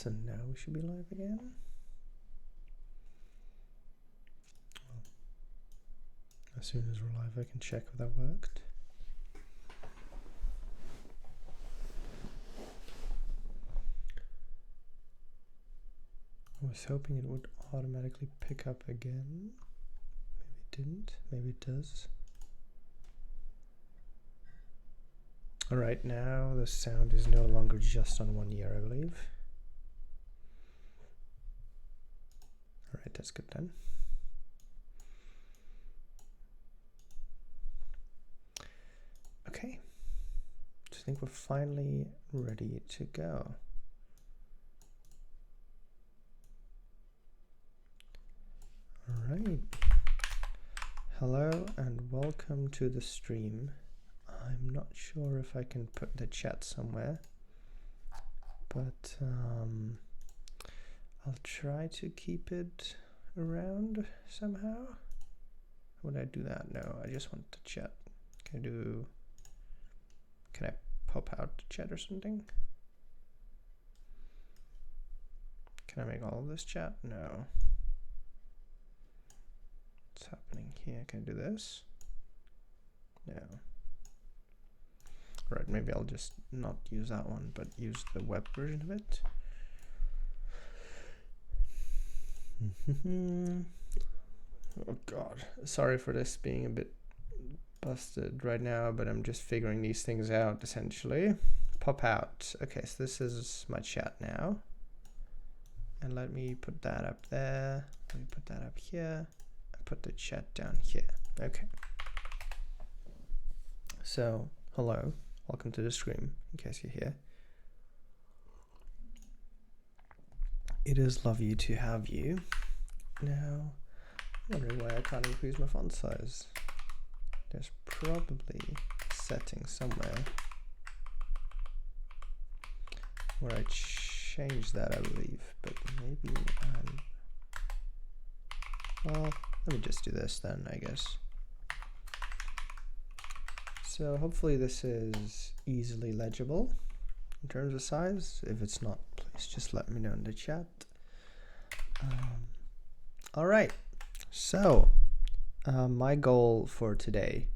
So now we should be live again. Well, as soon as we're live, I can check if that worked. I was hoping it would automatically pick up again. Maybe it didn't. Maybe it does. All right, now the sound is no longer just on one ear, I believe. All right, that's good then. Okay, I think we're finally ready to go. All right. Hello and welcome to the stream. I'm not sure if I can put the chat somewhere, but I'll try to keep it around somehow. Would I do that? No, I just want the chat. Can I pop out the chat or something? Can I make all of this chat? No. What's happening here? Can I do this? No. Right, maybe I'll just not use that one, but use the web version of it. Oh God, sorry for this being a bit busted right now, but I'm just figuring these things out essentially. Pop out. Okay, so this is my chat now. And let me put that up there. Let me put that up here. And put the chat down here. Okay. So, hello. Welcome to the stream, in case you're here. It is lovely to have you. Now, I'm wondering why I can't increase my font size. There's probably a setting somewhere where I changed that, I believe, but maybe well, let me just do this then, I guess. So hopefully this is easily legible in terms of size. If it's not, please just let me know in the chat. All right, so my goal for today.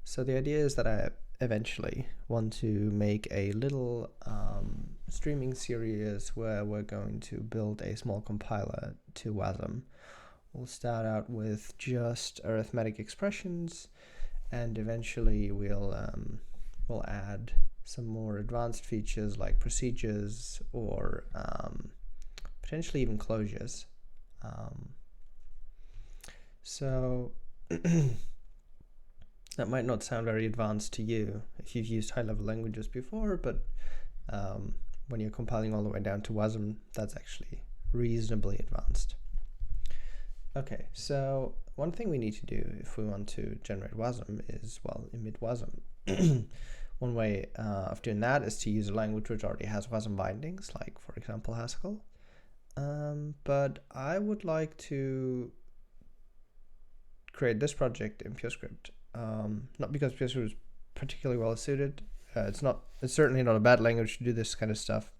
So the idea is that I eventually want to make a little streaming series where we're going to build a small compiler to Wasm. We'll start out with just arithmetic expressions, and eventually we'll add some more advanced features like procedures or potentially even closures. So that might not sound very advanced to you if you've used high-level languages before, but when you're compiling all the way down to Wasm, that's actually reasonably advanced. Okay, so one thing we need to do if we want to generate Wasm is, well, emit Wasm. One way of doing that is to use a language which already has Wasm bindings, like, for example, Haskell. But I would like to create this project in PureScript. Not because PureScript is particularly well suited. It's certainly not a bad language to do this kind of stuff.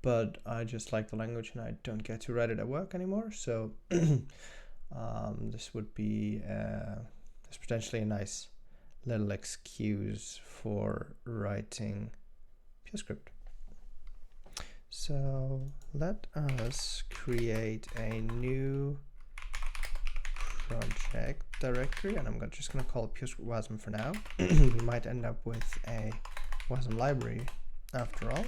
But I just like the language and I don't get to write it at work anymore. So this would be there's potentially a nice little excuse for writing PureScript. So let us create a new project directory, and I'm just going to call it PureScript Wasm for now. We might end up with a Wasm library after all.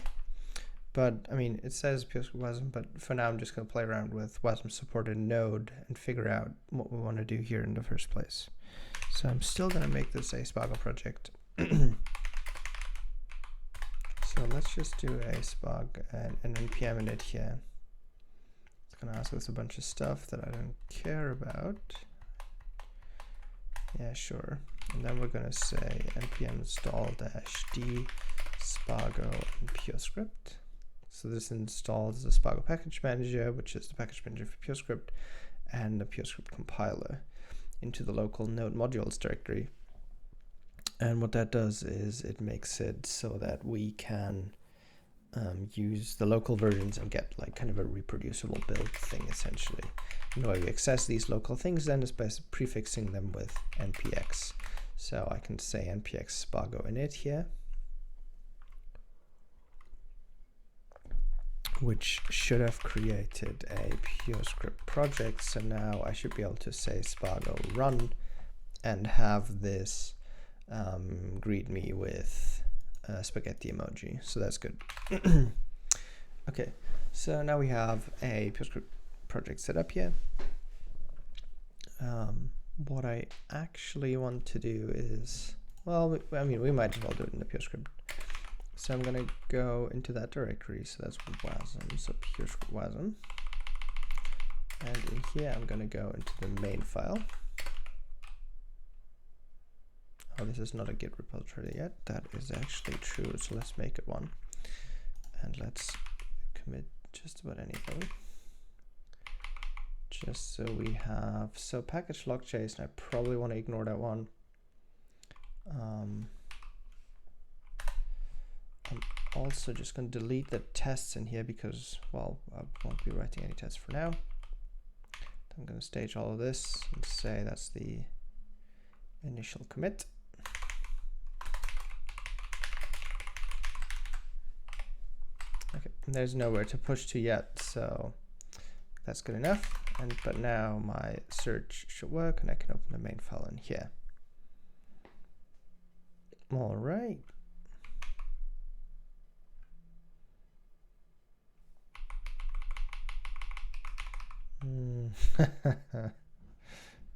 But I mean, it says PureScript Wasm, but for now I'm just going to play around with Wasm supported node and figure out what we want to do here in the first place. So I'm still going to make this a Spargo project. So let's just do a sparg and an npm init here. It's going to ask us a bunch of stuff that I don't care about. Yeah, sure. And then we're going to say npm install -d spargo and PureScript. So this installs the Spargo package manager, which is the package manager for PureScript, and the PureScript compiler into the local node modules directory. And what that does is it makes it so that we can use the local versions and get like kind of a reproducible build thing essentially. And the way we access these local things then is by prefixing them with npx. So I can say npx spargo init here, which should have created a PureScript project. So now I should be able to say spargo run and have this greet me with a spaghetti emoji. So that's good. Okay, so now we have a PureScript project set up here. What I actually want to do is, well, I mean, we might as well do it in the PureScript. So I'm going to go into that directory. So that's Wasm, so PureScript Wasm. And in here, I'm going to go into the main file. Oh, this is not a Git repository yet. That is actually true. So let's make it one. And let's commit just about anything. Just so we have, so package log.json, I probably want to ignore that one. I'm also just going to delete the tests in here because, well, I won't be writing any tests for now. I'm going to stage all of this and say that's the initial commit. Okay, and there's nowhere to push to yet, so that's good enough. But now my search should work and I can open the main file in here. All right.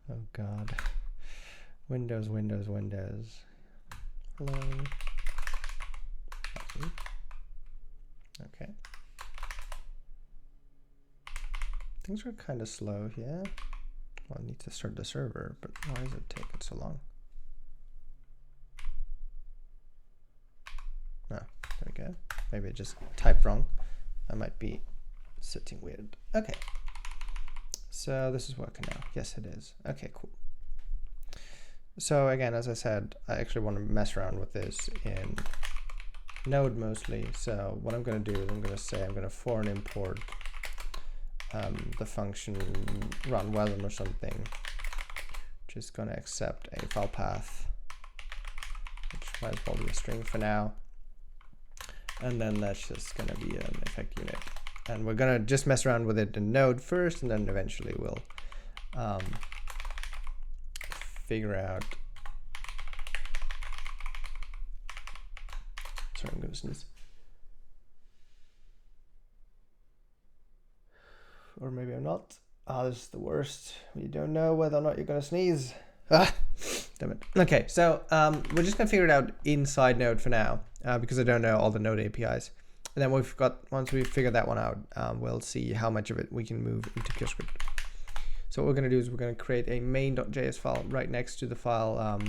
Oh God. Windows, Windows, Windows. Hello. Okay. Things are kind of slow here. Well, I need to start the server, but why is it taking so long? No, there we go. Maybe I just typed wrong. I might be sitting weird. Okay. So this is working now. Yes, it is. Okay, cool. So again, as I said, I actually want to mess around with this in Node mostly. So what I'm going to do is I'm going to say I'm going to foreign import the function run wasm or something, just going to accept a file path, which might as well be a string for now, and then that's just going to be an effect unit, and we're going to just mess around with it in Node first, and then eventually we'll figure out. Sorry, I'm going to sneeze. Or maybe I'm not. Oh, this is the worst. You don't know whether or not you're going to sneeze. Ah, damn it. Okay, so we're just going to figure it out inside Node for now, because I don't know all the Node APIs. And then once we figure that one out, we'll see how much of it we can move into PureScript. So what we're going to do is we're going to create a main.js file right next to the file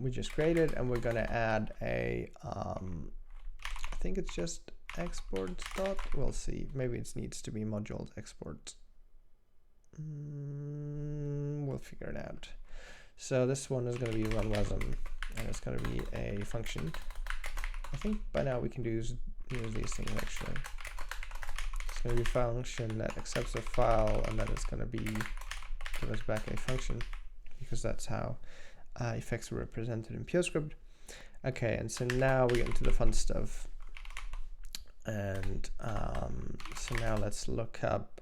we just created, and we're going to add a, I think it's just exports dot, we'll see, maybe it needs to be modules export. We'll figure it out. So this one is going to be run wasm, and it's going to be a function. I think by now we can use these things actually. It's going to be a function that accepts a file, and then it's going to be give us back a function, because that's how effects are represented in PureScript. Okay, and so now we get into the fun stuff. And so now let's look up,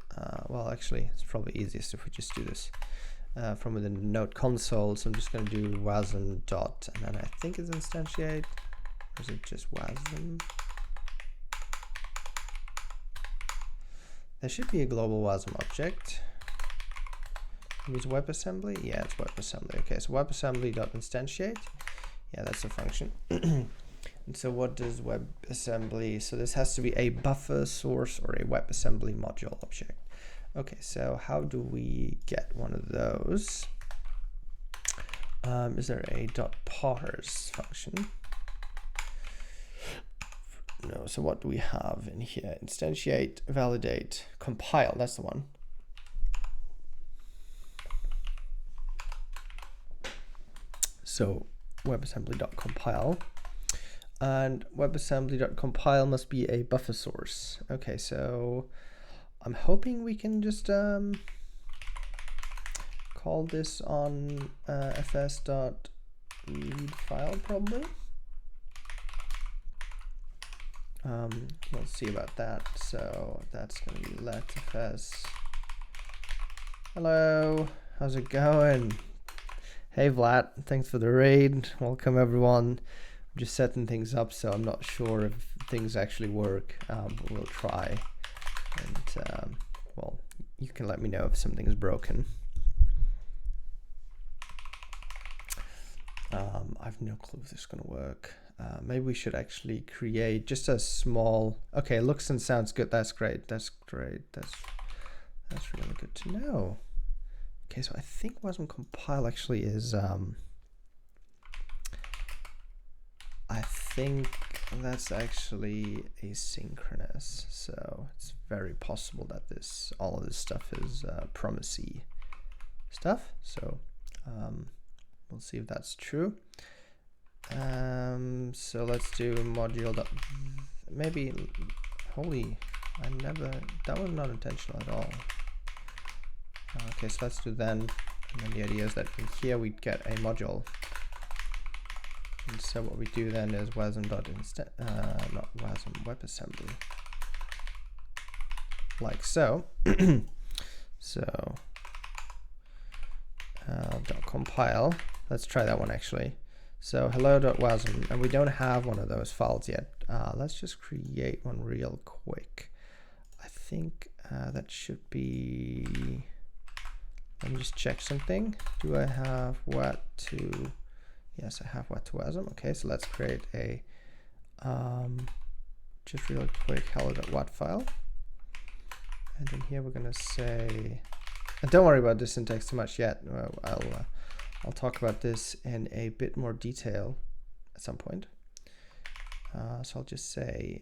well, actually, it's probably easiest if we just do this from within the Node console. So I'm just going to do wasm dot, and then I think it's instantiate, or is it just wasm? There should be a global wasm object. Use WebAssembly? Yeah, it's WebAssembly. Okay, so WebAssembly dot instantiate. Yeah, that's a function. And so what does WebAssembly? So this has to be a buffer source or a WebAssembly module object. Okay, so how do we get one of those? Is there a .parse function? No, so what do we have in here? Instantiate, validate, compile, that's the one. So WebAssembly.compile. And WebAssembly.compile must be a buffer source. Okay, so I'm hoping we can just call this on fs.read file probably. We'll see about that. So that's going to be let fs. Hello, how's it going? Hey Vlad, thanks for the raid. Welcome everyone. I'm just setting things up, so I'm not sure if things actually work, but we'll try. And well, you can let me know if something is broken. I have no clue if this is going to work. Maybe we should actually create just a small. Okay, looks and sounds good. That's great. That's great. That's really good to know. Okay, so I think Wasm compile actually is. I think that's actually asynchronous, so it's very possible that all of this stuff is promisey stuff. So we'll see if that's true. So let's do module. Maybe, holy, that was not intentional at all. Okay, so let's do then, and then the idea is that in here we'd get a module. And so what we do then is wasm.instead, not wasm, WebAssembly. Like so. So .compile. Let's try that one actually. So hello.wasm, and we don't have one of those files yet. Let's just create one real quick. I think that should be. Let me just check something. Do I have what to? Yes, I have what to Wasm. Okay, so let's create a just real quick hello.wat file. And then here we're gonna say, and don't worry about the syntax too much yet. I'll talk about this in a bit more detail at some point. So I'll just say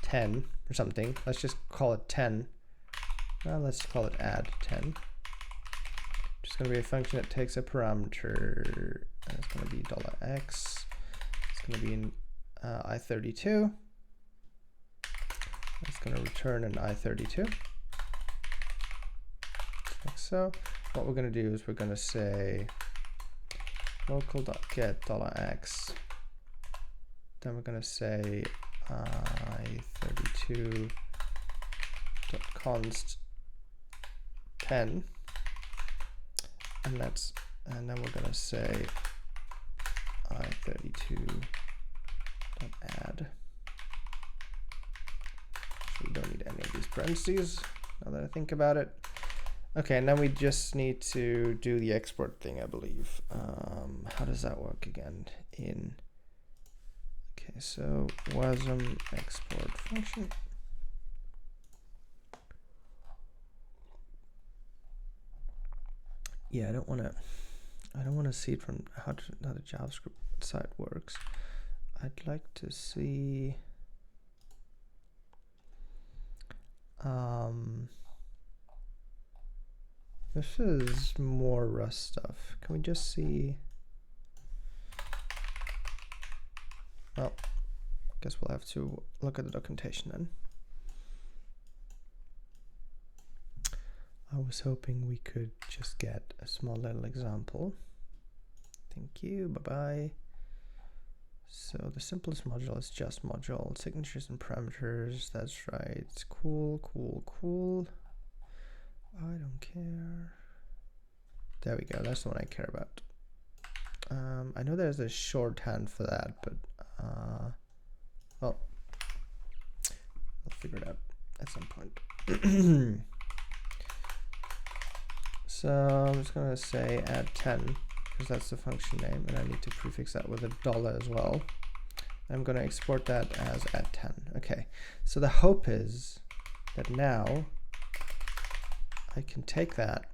10 or something. Let's just call it 10. Well, let's call it add 10. It's going to be a function that takes a parameter, and it's going to be $x. It's going to be in I32. It's going to return an I32. Like so. What we're going to do is we're going to say local.get $x. Then we're going to say I32.const 10. And then we're going to say I32.add. So we don't need any of these parentheses now that I think about it. Okay, and then we just need to do the export thing, I believe. How does that work again? Okay, so Wasm Export function. Yeah, I don't want to see it from how the JavaScript side works. I'd like to see this is more Rust stuff. Can we just see? Well, guess we'll have to look at the documentation then. I was hoping we could just get a small little example. Thank you, bye-bye. So the simplest module is just module, signatures and parameters, that's right. Cool, cool, cool. I don't care. There we go, that's the one I care about. I know there's a shorthand for that, but well, I'll figure it out at some point. So I'm just going to say add 10 because that's the function name, and I need to prefix that with $1 as well. I'm going to export that as add 10. Okay, so the hope is that now I can take that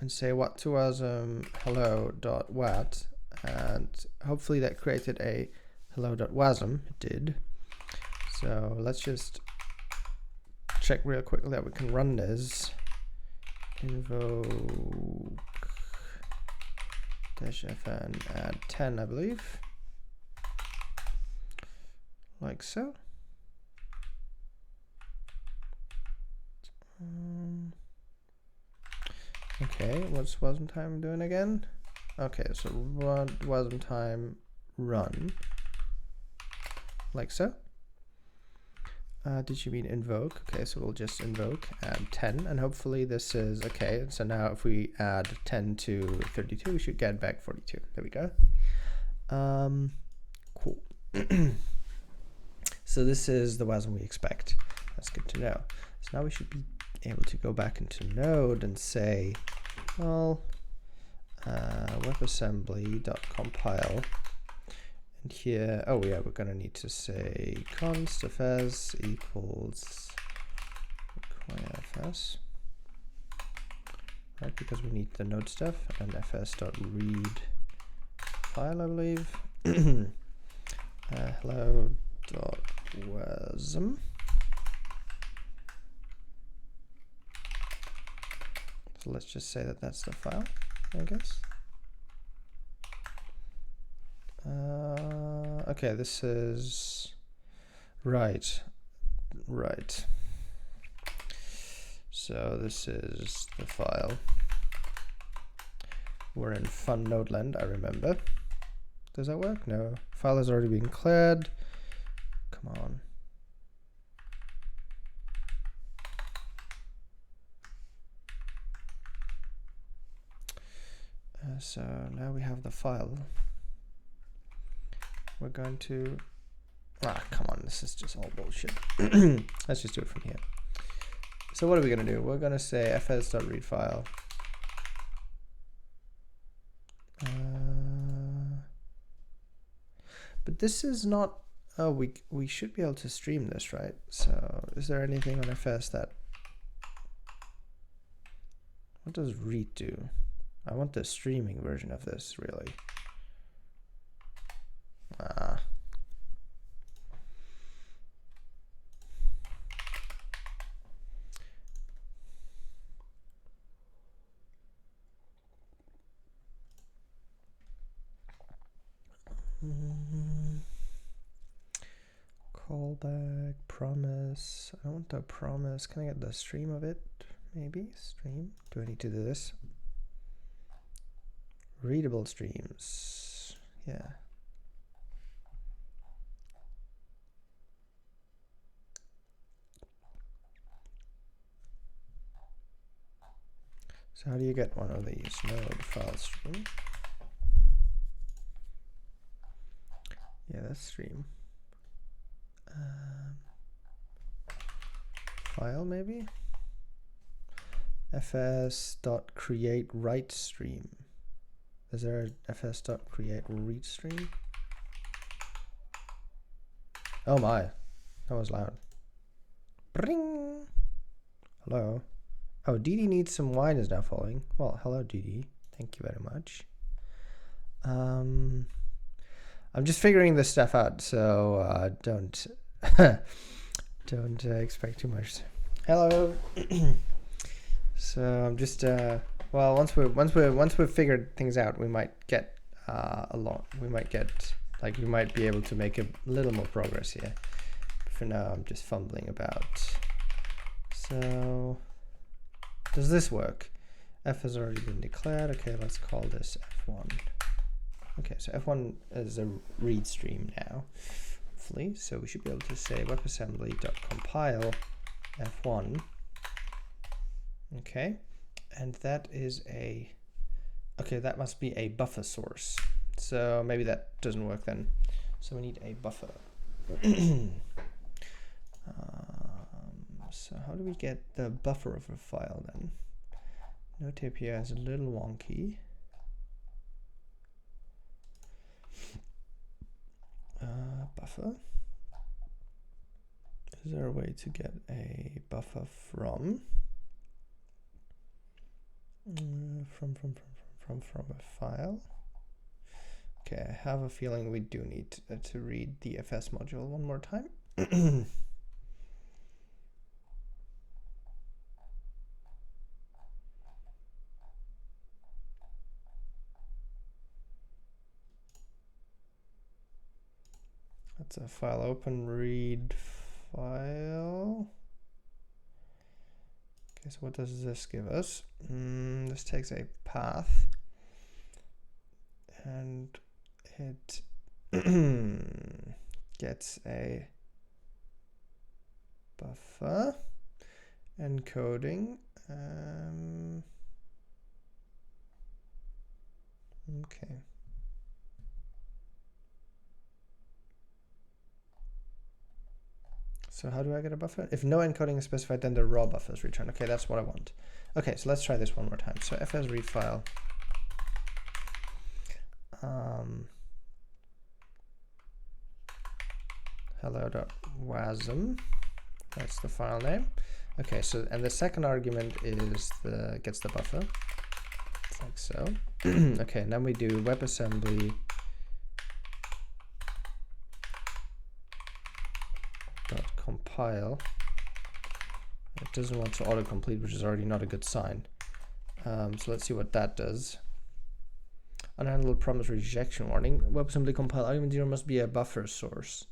and say what to wasm hello.wat, and hopefully that created a hello.wasm. It did. So let's just check real quickly that we can run this. Invoke -fn add 10, I believe. like so. Okay, what's Wasm time doing again? Okay, so Wasm time run, like so. Did you mean invoke? Okay, so we'll just invoke, add 10, and hopefully this is okay. So now if we add 10 to 32, we should get back 42. There we go. Cool. So this is the Wasm we expect. That's good to know. So now we should be able to go back into Node and say, well, WebAssembly.compile. And here, oh yeah, we're gonna need to say const fs equals require fs, right? Because we need the node stuff, and fs.read file, I believe. Hello.wasm. So let's just say that that's the file, I guess. Okay, this is right. So this is the file. We're in fun node land, I remember. Does that work? No. File has already been cleared. Come on. So now we have the file. We're going to, come on, this is just all bullshit. Let's just do it from here. So what are we going to do? We're going to say fs.read file. But this is not, oh, we should be able to stream this, right? So is there anything on fs that, what does read do? I want the streaming version of this, really. Callback, promise. I want the promise. Can I get the stream of it? Maybe stream. Do I need to do this? Readable streams. Yeah. So how do you get one of these? Node file stream. Yeah, that's stream. File maybe? fs.create write stream. Is there a fs.create read stream? Oh my, that was loud. Bring. Hello. Oh, Didi needs some wine is now following. Well, hello Didi. Thank you very much. I'm just figuring this stuff out, so don't don't expect too much. Hello. So I'm just well, once we've figured things out, we might get a lot. We might get we might be able to make a little more progress here. But for now, I'm just fumbling about. So does this work? F has already been declared. Okay, let's call this F1. Okay, so F1 is a read stream now, hopefully. So we should be able to say WebAssembly.compile F1. Okay, and that is a, okay, that must be a buffer source. So maybe that doesn't work then. So we need a buffer. So how do we get the buffer of a file then? Note API is a little wonky. Buffer. Is there a way to get a buffer from a file? Okay, I have a feeling we do need to read the FS module one more time. That's the file open, read file. Okay, so what does this give us? This takes a path and it gets a buffer encoding. Okay. So how do I get a buffer? If no encoding is specified, then the raw buffer is returned. Okay, that's what I want. Okay, so let's try this one more time. So fs read file. Hello.wasm. That's the file name. Okay, so and the second argument is gets the buffer. Like so. Okay, and then we do WebAssembly .compile. It doesn't want to autocomplete, which is already not a good sign. So let's see what that does. Unhandled promise rejection warning. WebAssembly compile argument 0 must be a buffer source.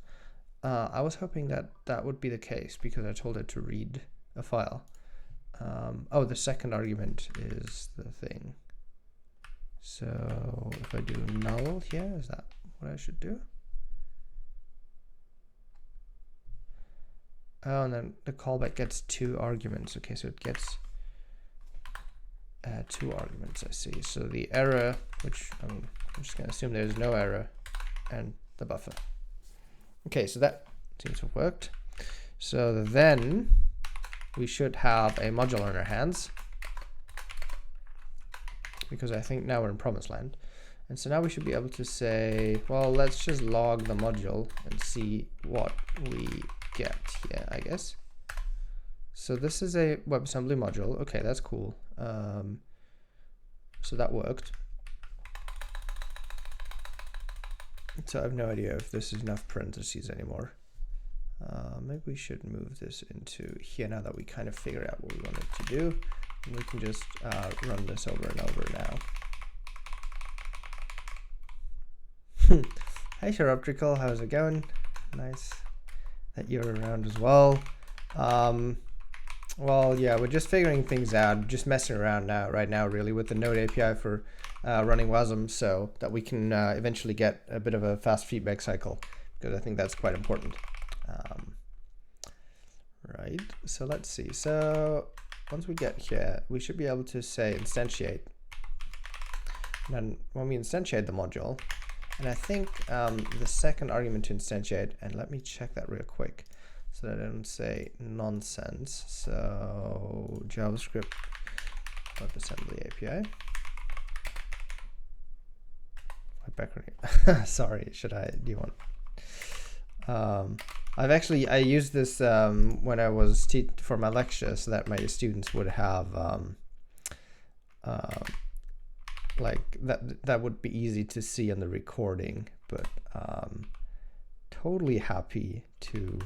I was hoping that that would be the case because I told it to read a file. Oh, the second argument is the thing. So if I do null here, is that what I should do? Oh, and then the callback gets 2 arguments. Okay, so it gets 2 arguments, I see. So the error, which I mean, I'm just going to assume there's no error, and the buffer. Okay, so that seems to have worked. So then we should have a module in our hands, because I think now we're in promised land. And so now we should be able to say, well, let's just log the module and see what we get here, I guess. So this is a WebAssembly module. Okay, that's cool. So that worked. So I have no idea if this is enough parentheses anymore. Maybe we should move this into here now that we kind of figured out what we wanted to do. And we can just run this over and over now. Hi, Optical, how's it going? Nice that you're around as well. Well, yeah, we're just figuring things out, just messing around right now, really, with the Node API for running Wasm, so that we can eventually get a bit of a fast feedback cycle, because I think that's quite important. Right, so let's see. So once we get here, we should be able to say instantiate. And then when we instantiate the module, and I think the second argument to instantiate, and let me check that real quick so that I don't say nonsense. So JavaScript WebAssembly API. Sorry, should I? Do you want? I used this when I was for my lecture, so that my students would have like that would be easy to see on the recording, but totally happy to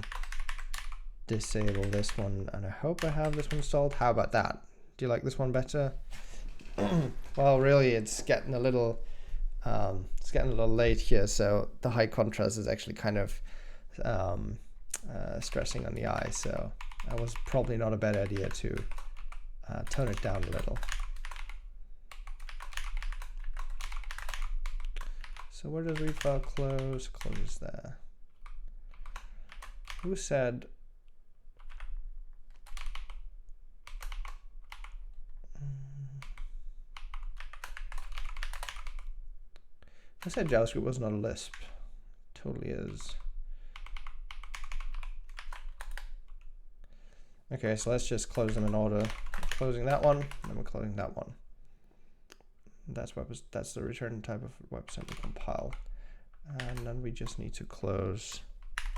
disable this one, and I hope I have this one installed. How about that? Do you like this one better? Well, really, it's getting a little late here, so the high contrast is actually kind of stressing on the eye, so that was probably not a bad idea to tone it down a little. So where does read file close? Close there. Who said? I said JavaScript was not a Lisp. Totally is. Okay, so let's just close them in order. We're closing that one, and then we're closing that one. That's the return type of WebAssembly compile. And then we just need to close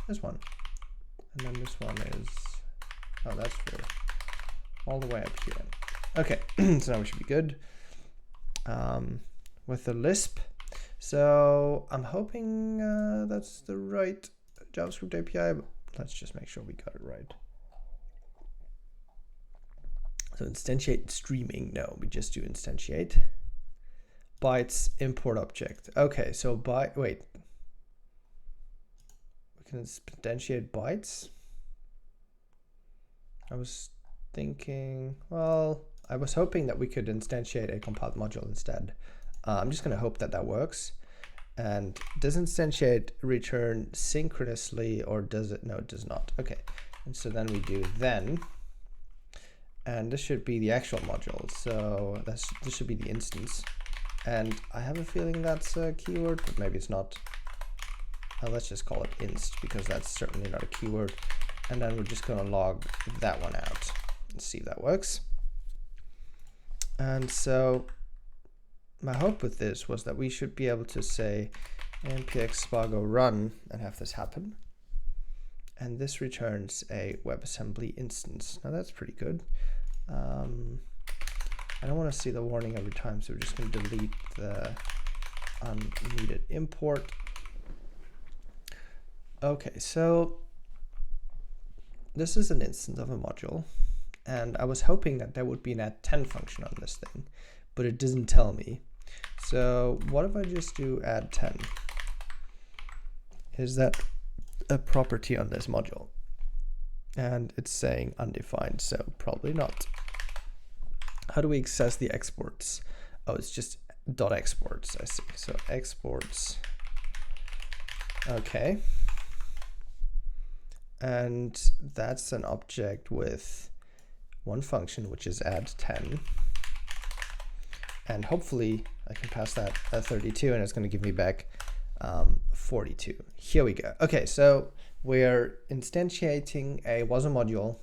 this one. And then this one is, oh, that's for all the way up here. Okay, so now we should be good with the Lisp. So I'm hoping that's the right JavaScript API, but let's just make sure we got it right. So instantiate streaming, no, we just do instantiate. Bytes import object. Okay, so wait. we can instantiate bytes. I was thinking, well, I was hoping that we could instantiate a compiled module instead. I'm just going to hope that that works. And does instantiate return synchronously, or does it? No, it does not. Okay. And so then we do then, and this should be the actual module. So this should be the instance. And I have a feeling that's a keyword, but maybe it's not. Let's just call it inst, because that's certainly not a keyword. And then we're just going to log that one out and see if that works. And so my hope with this was that we should be able to say npx spargo run and have this happen. And this returns a WebAssembly instance. Now that's pretty good. I don't want to see the warning every time, so we're just going to delete the unneeded import. Okay, so this is an instance of a module, and I was hoping that there would be an add10 function on this thing, but it doesn't tell me. So what if I just do add10? Is that a property on this module? And it's saying undefined, so probably not. How do we access the exports? Oh, it's just .exports, I see. So exports, okay. And that's an object with one function, which is add10. And hopefully I can pass that 32, and it's going to give me back 42. Here we go. Okay, so we're instantiating a Wasm module.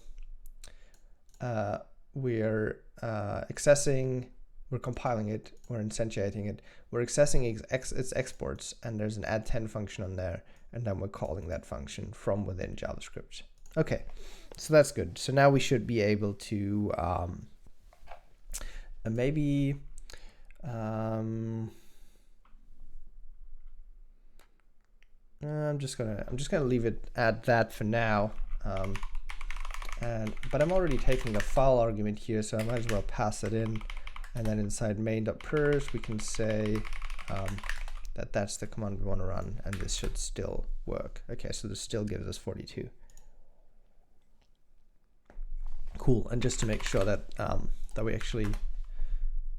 We're accessing, we're compiling it, we're instantiating it, we're accessing its exports, and there's an add10 function on there, and then we're calling that function from within JavaScript. Okay, so that's good. So now we should be able to maybe I'm just gonna leave it at that for now. But I'm already taking a file argument here, so I might as well pass it in. And then inside main.pers, we can say that that's the command we want to run, and this should still work. Okay, so this still gives us 42. Cool. And just to make sure that that we actually,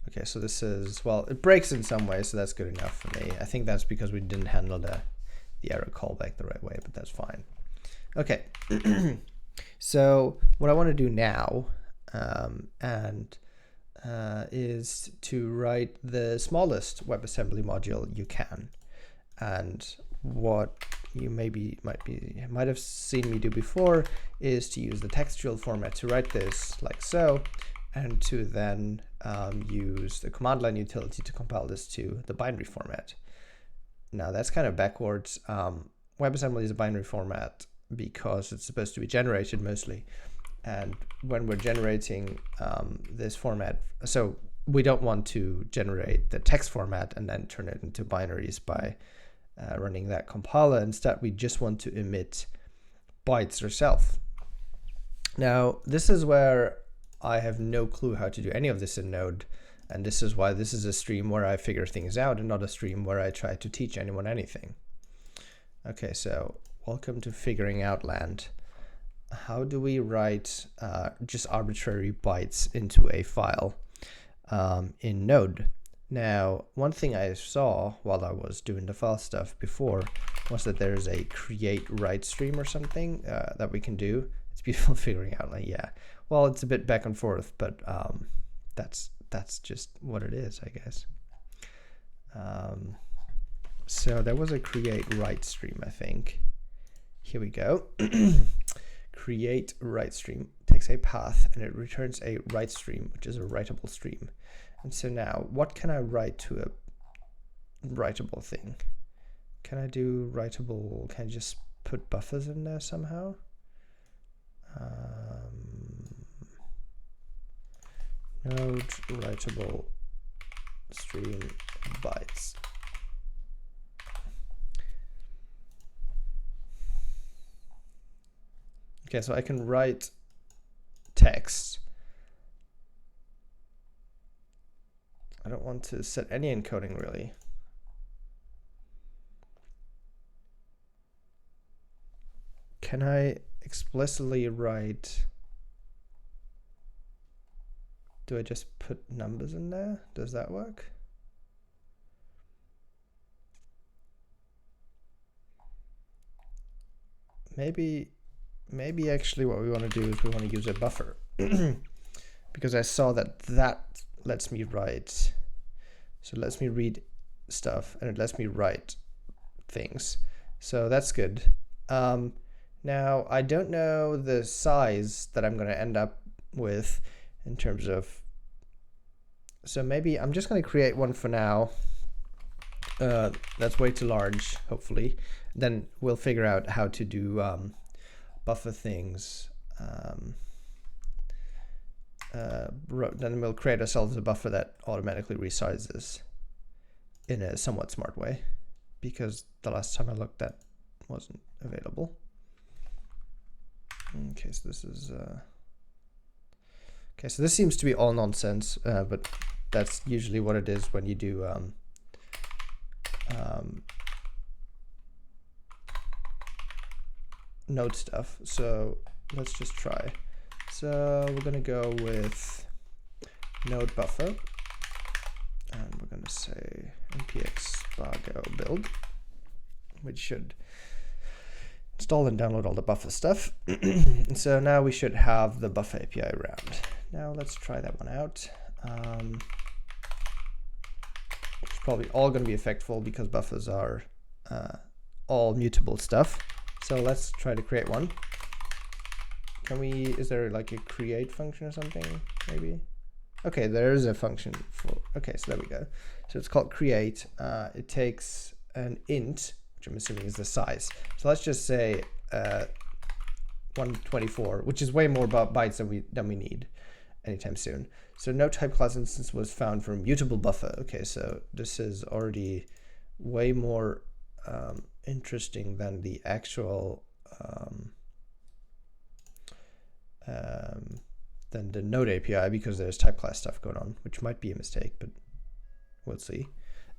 okay, so this is, well, it breaks in some way, so that's good enough for me. I think that's because we didn't handle the error callback the right way, but that's fine. Okay. So what I want to do now is to write the smallest WebAssembly module you can. And what you might have seen me do before is to use the textual format to write this like so, and to then use the command line utility to compile this to the binary format. Now that's kind of backwards. WebAssembly is a binary format because it's supposed to be generated mostly. And when we're generating this format, so we don't want to generate the text format and then turn it into binaries by running that compiler. Instead, we just want to emit bytes ourselves. Now, this is where I have no clue how to do any of this in Node. And this is why this is a stream where I figure things out and not a stream where I try to teach anyone anything. Okay, so welcome to Figuring Out Land. How do we write just arbitrary bytes into a file in Node? Now, one thing I saw while I was doing the file stuff before was that there's a create write stream or something that we can do. It's beautiful figuring out, like, yeah. Well, it's a bit back and forth, but that's just what it is, I guess. So there was a create write stream, I think. Here we go. Create write stream takes a path and it returns a write stream, which is a writable stream. And so now, what can I write to a writable thing? Can I do writable? Can I just put buffers in there somehow? Node writable stream bytes. Okay, so I can write text. I don't want to set any encoding really. can I explicitly write, do I just put numbers in there? Does that work? Maybe actually what we want to do is we want to use a buffer because I saw that lets me write. So it lets me read stuff and it lets me write things. So that's good. Now I don't know the size that I'm going to end up with in terms of, so maybe I'm just going to create one for now. That's way too large, hopefully. Then we'll figure out how to do buffer things. Then we'll create ourselves a buffer that automatically resizes in a somewhat smart way, because the last time I looked that wasn't available. Okay, so this is okay, so this seems to be all nonsense, but that's usually what it is when you do node stuff. So let's just try. So we're going to go with node buffer, and we're going to say npx spargo build, which should install and download all the buffer stuff. And so now we should have the buffer API around. Now let's try that one out. It's probably all going to be effectful because buffers are all mutable stuff. So let's try to create one. Can we, is there like a create function or something, maybe? Okay, there is a function for, okay, so there we go. So it's called create. It takes an int, which I'm assuming is the size. So let's just say 124, which is way more bytes than we need anytime soon. So no type class instance was found for mutable buffer. Okay, so this is already way more interesting than the actual than the node API, because there's type class stuff going on, which might be a mistake, but we'll see.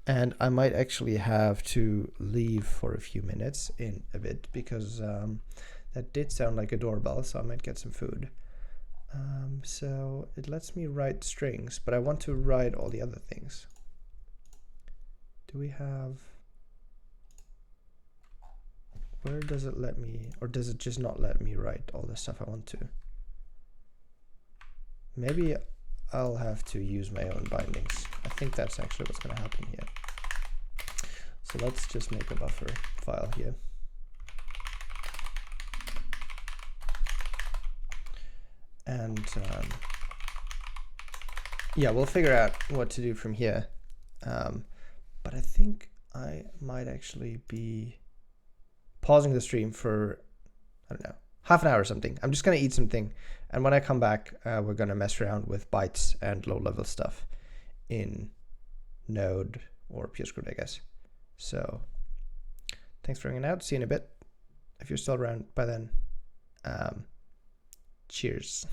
And I might actually have to leave for a few minutes in a bit, because that did sound like a doorbell, so I might get some food. So it lets me write strings, but I want to write all the other things. Do we have, where does it let me, or does it just not let me write all the stuff I want to? Maybe I'll have to use my own bindings. I think that's actually what's going to happen here. So let's just make a buffer file here. And yeah, we'll figure out what to do from here. But I think I might actually be pausing the stream for, I don't know, half an hour or something. I'm just going to eat something. And when I come back, we're going to mess around with bytes and low-level stuff in Node or PureScript, I guess. So thanks for hanging out. See you in a bit. If you're still around by then, cheers.